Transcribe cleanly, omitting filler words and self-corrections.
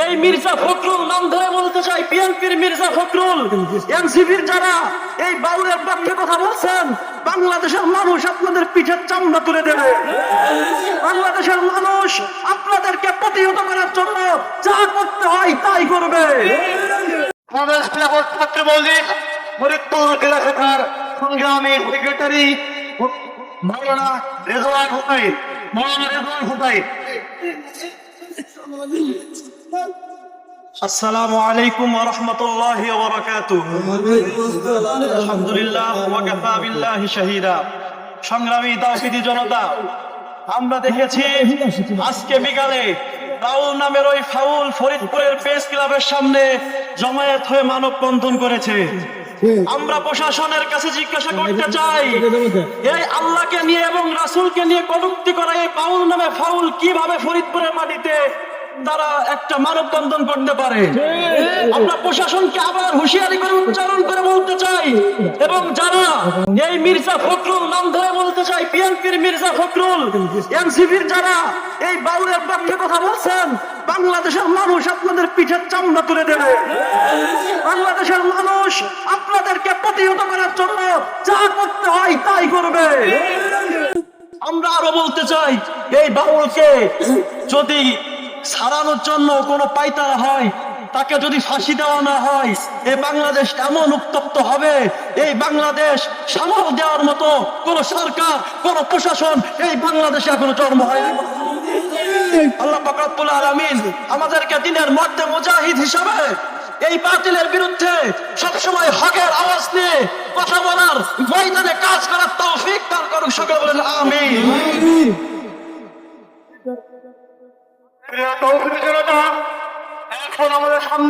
এই মির্জা ফখরুল নাম ধরে বলতে চাই, বিএনপির মির্জা ফখরুল, এনসিপির যারা এই বাউলের পক্ষে কথা বলছেন, বাংলাদেশের মানুষ আপনাদের পিঠের চামড়া তুলে দেবে। বাংলাদেশের মানুষ আপনাদেরকে প্রতিহত করার জন্য যা করতে হয় তাই করবে। বাংলাদেশ খেলাফত ছাত্রলীগ ফরিদপুর জেলা শাখার সংগ্রামী সেক্রেটারি মাওলানা রেজওয়ান হুসাইন। আসসালামু আলাইকুম ওয়া রাহমাতুল্লাহি ওয়া বারাকাতুহু। আলহামদুলিল্লাহ ওয়া কাফা বিল্লাহি শাহীদা। সংগ্রামী তাওহীদি জনতা, আমরা দেখেছি আজকে বিকালে রাউল নামের ওই ফাউল ফরিদপুরের প্রেস ক্লাবের সামনে জমায়েত হয়ে মানববন্ধন করেছে। আমরা প্রশাসনের কাছে জিজ্ঞাসা করতে চাই, এই আল্লাহকে নিয়ে এবং রাসূলকে নিয়ে কটূক্তি করা এই বাউল নামে ফাউল কিভাবে ফরিদপুরের মাটিতে তারা একটা মানববন্ধন করতে পারে? আমরা প্রশাসনকে আবার হুঁশিয়ারি করে উচ্চারণ করে বলতে চাই, এবং যারা এই মির্জা ফখরুল নাম ধরে বলতে চাই, বিএনপির মির্জা ফখরুল, এনসিপির যারা এই বাউলের পক্ষে কথা বলছেন, বাংলাদেশের মানুষ আপনাদের পিঠের চামড়া তুলে দেবে। বাংলাদেশের মানুষ আপনাদেরকে প্রতিহত করার জন্য যা করতে হয় তাই করবে। আমরা আরো বলতে চাই, এই বাউলকে যদি ছাড়ানোর জন্য কোনো পায়তারা হয়, তাকে যদি ফাঁসি দেওয়া না হয়, এই বাংলাদেশ এমন উত্তপ্ত হবে, এই বাংলাদেশ সামাল দেওয়ার মতো কোন সরকার, কোন প্রশাসন এই বাংলাদেশে এখনো জন্ম হয়নি। আল্লাহ পাক রব্বুল আলামিন আমাদেরকে দিনের মধ্যে মুজাহিদ হিসাবে এই বাতিলের বিরুদ্ধে সবসময় হকের আওয়াজ নিয়ে কথা বলার, ময়দানে কাজ করার তৌফিক দান করুন। সকলে বলেন আমিন। প্রিয় তৌহিদি জনতা, এখন আমাদের সামনে